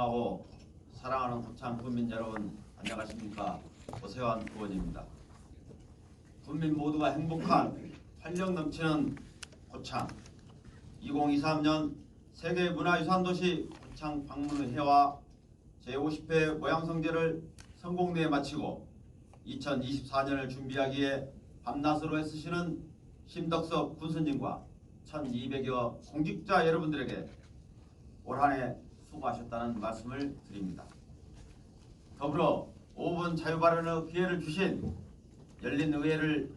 존경하고 사랑하는 고창 군민 여러분, 안녕하십니까. 오세환 의원입니다. 군민 모두가 행복한 활력 넘치는 고창 2023년 세계문화유산도시 고창 방문회와 제50회 모양성제를 성공리에 마치고 2024년을 준비하기에 밤낮으로 애쓰시는 심덕석 군수님과 1200여 공직자 여러분들에게 올 한해 수고하셨다는 말씀을 드립니다. 더불어 5분 자유발언의 기회를 주신 열린 의회를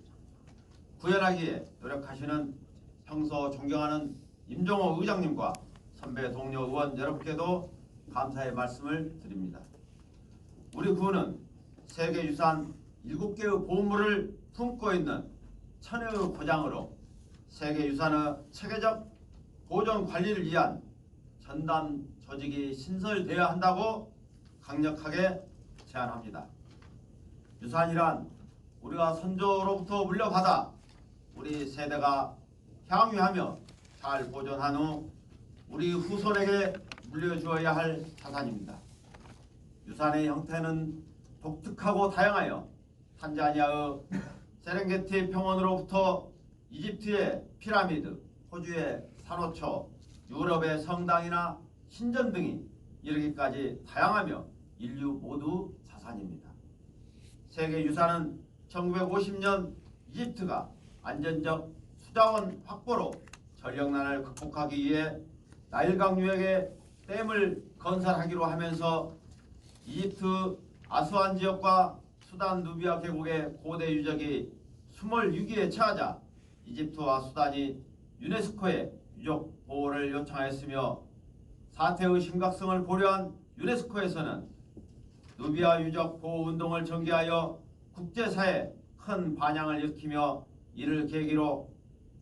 구현하기에 노력하시는 평소 존경하는 임종호 의장님과 선배 동료 의원 여러분께도 감사의 말씀을 드립니다. 우리 군은 세계유산 7개의 보물을 품고 있는 천혜의 고장으로 세계유산의 체계적 보존 관리를 위한 전담 조직이 신설되어야 한다고 강력하게 제안합니다. 유산이란 우리가 선조로부터 물려받아 우리 세대가 향유하며 잘 보존한 후 우리 후손에게 물려주어야 할 자산입니다. 유산의 형태는 독특하고 다양하여 탄자니아의 세렝게티 평원으로부터 이집트의 피라미드, 호주의 산호초, 유럽의 성당이나 신전 등이 이르기까지 다양하며 인류 모두 자산입니다. 세계유산은 1950년 이집트가 안전적 수자원 확보로 전력난을 극복하기 위해 나일강 유역에 댐을 건설하기로 하면서 이집트 아스완 지역과 수단 누비아 계곡의 고대 유적이 26위에 처하자 이집트와 수단이 유네스코에 유적 보호를 요청하였으며 사태의 심각성을 고려한 유네스코에서는 누비아 유적 보호 운동을 전개하여 국제사회에 큰 반향을 일으키며 이를 계기로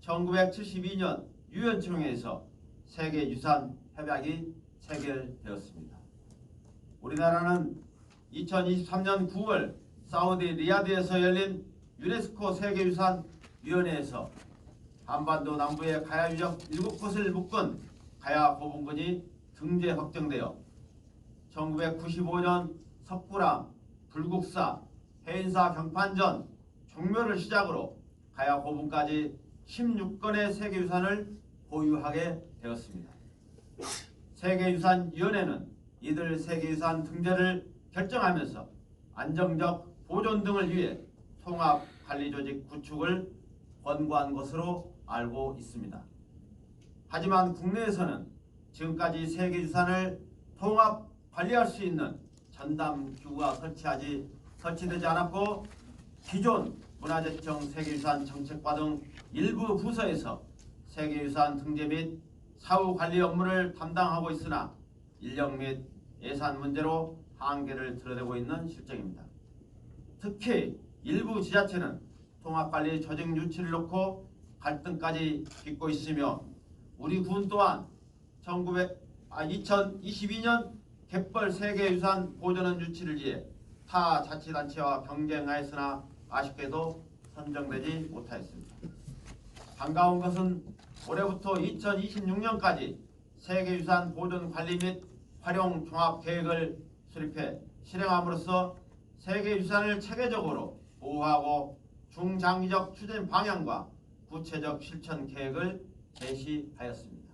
1972년 유엔총회에서 세계유산 협약이 체결되었습니다. 우리나라는 2023년 9월 사우디 리야드에서 열린 유네스코 세계유산위원회에서 한반도 남부의 가야 유적 7곳을 묶은 가야 고분군이 등재 확정되어 1995년 석굴암, 불국사, 해인사 경판전, 종묘를 시작으로 가야 고분까지 16건의 세계유산을 보유하게 되었습니다. 세계유산위원회는 이들 세계유산 등재를 결정하면서 안정적 보존 등을 위해 통합관리조직 구축을 권고한 것으로 알고 있습니다. 하지만 국내에서는 지금까지 세계유산을 통합 관리할 수 있는 전담기구가 설치되지 않았고 기존 문화재청 세계유산 정책과 등 일부 부서에서 세계유산 등재 및 사후 관리 업무를 담당하고 있으나 인력 및 예산 문제로 한계를 드러내고 있는 실정입니다. 특히 일부 지자체는 통합관리 조직 유치를 놓고 갈등까지 빚고 있으며 우리 군 또한 2022년 갯벌 세계유산 보존원 유치를 위해 타 자치단체와 경쟁하였으나 아쉽게도 선정되지 못하였습니다. 반가운 것은 올해부터 2026년까지 세계유산 보존 관리 및 활용 종합계획을 수립해 실행함으로써 세계유산을 체계적으로 보호하고 중장기적 추진 방향과 구체적 실천 계획을 제시하였습니다.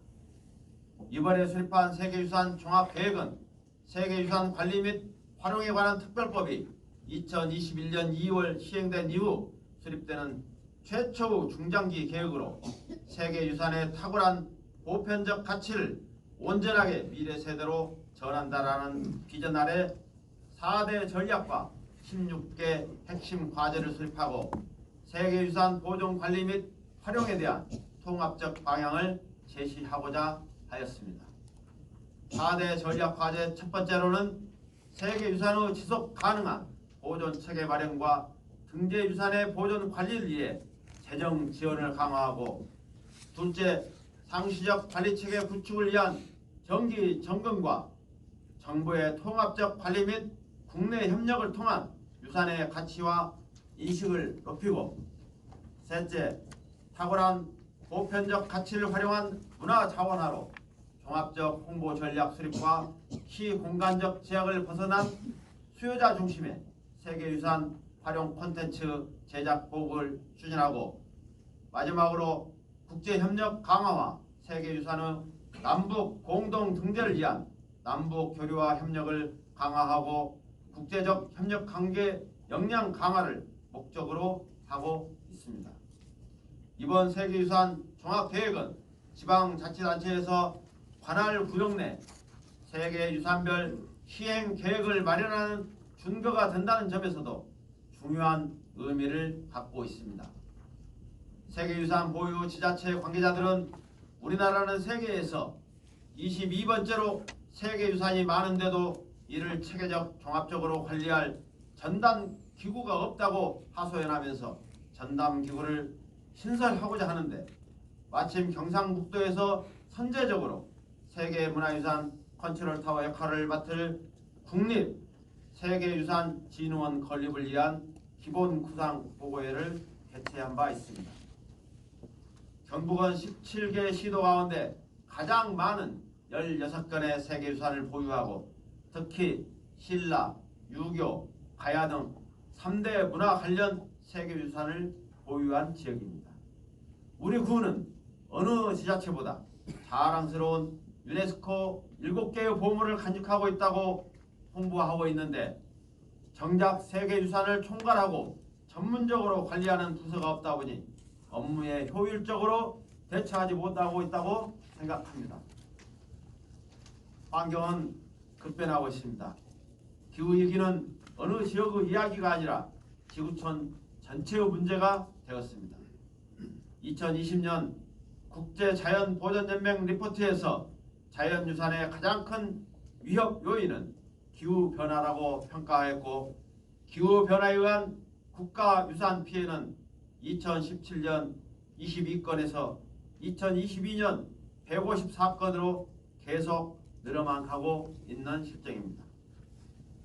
이번에 수립한 세계유산 종합계획은 세계유산 관리 및 활용에 관한 특별법이 2021년 2월 시행된 이후 수립되는 최초의 중장기 계획으로 세계유산의 탁월한 보편적 가치를 온전하게 미래 세대로 전한다라는 비전 아래 4대 전략과 16개 핵심 과제를 수립하고 세계유산 보존 관리 및 활용에 대한 통합적 방향을 제시하고자 하였습니다. 4대 전략 과제 첫 번째로는 세계유산의 지속 가능한 보존 체계 마련과 등재유산의 보존 관리를 위해 재정 지원을 강화하고, 둘째, 상시적 관리체계 구축을 위한 정기 점검과 정부의 통합적 관리 및 국내 협력을 통한 유산의 가치와 인식을 높이고, 셋째, 탁월한 보편적 가치를 활용한 문화자원화로 종합적 홍보 전략 수립과 시공간적 제약을 벗어난 수요자 중심의 세계유산 활용 콘텐츠 제작 보급을 추진하고, 마지막으로 국제협력 강화와 세계유산의 남북 공동 등재를 위한 남북 교류와 협력을 강화하고 국제적 협력 관계 역량 강화를 목적으로 하고 있습니다. 이번 세계유산 종합계획은 지방자치단체에서 관할 구역 내 세계유산별 시행 계획을 마련하는 준거가 된다는 점에서도 중요한 의미를 갖고 있습니다. 세계유산 보유 지자체 관계자들은 우리나라는 세계에서 22번째로 세계유산이 많은데도 이를 체계적 종합적으로 관리할 전담기구가 없다고 하소연하면서 전담기구를 신설하고자 하는데, 마침 경상북도에서 선제적으로 세계문화유산 컨트롤타워 역할을 맡을 국립 세계유산진흥원 건립을 위한 기본 구상 보고회를 개최한 바 있습니다. 경북은 17개 시도 가운데 가장 많은 16건의 세계유산을 보유하고, 특히 신라, 유교, 가야 등 3대 문화 관련 세계유산을 보유한 지역입니다. 우리 구는 어느 지자체보다 자랑스러운 유네스코 7개의 보물을 간직하고 있다고 홍보하고 있는데, 정작 세계유산을 총괄하고 전문적으로 관리하는 부서가 없다 보니 업무에 효율적으로 대처하지 못하고 있다고 생각합니다. 환경은 급변하고 있습니다. 기후위기는 어느 지역의 이야기가 아니라 지구촌 전체의 문제가 되었습니다. 2020년 국제자연보전연맹 리포트에서 자연유산의 가장 큰 위협 요인은 기후변화라고 평가하였고, 기후변화에 의한 국가유산 피해는 2017년 22건에서 2022년 154건으로 계속 늘어만 가고 있는 실정입니다.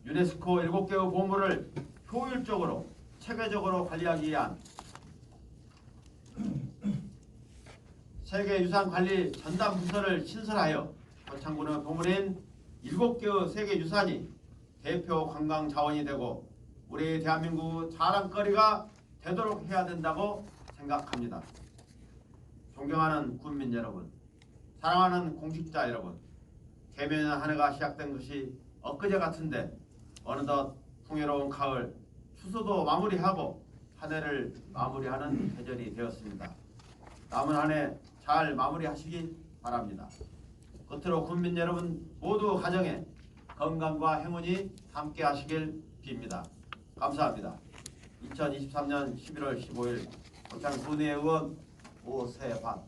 유네스코 7개의 보물을 효율적으로 체계적으로 관리하기 위한 세계유산관리 전담부서를 신설하여 거창군의 보물인 7개의 세계유산이 대표 관광자원이 되고 우리 대한민국 자랑거리가 되도록 해야 된다고 생각합니다. 존경하는 군민 여러분, 사랑하는 공직자 여러분, 개면 한 해가 시작된 것이 엊그제 같은데 어느덧 풍요로운 가을, 추수도 마무리하고 한 해를 마무리하는 계절이 되었습니다. 남은 한 해 잘 마무리하시기 바랍니다. 끝으로 군민 여러분 모두 가정에 건강과 행운이 함께 하시길 빕니다. 감사합니다. 2023년 11월 15일 거창군의원 오세환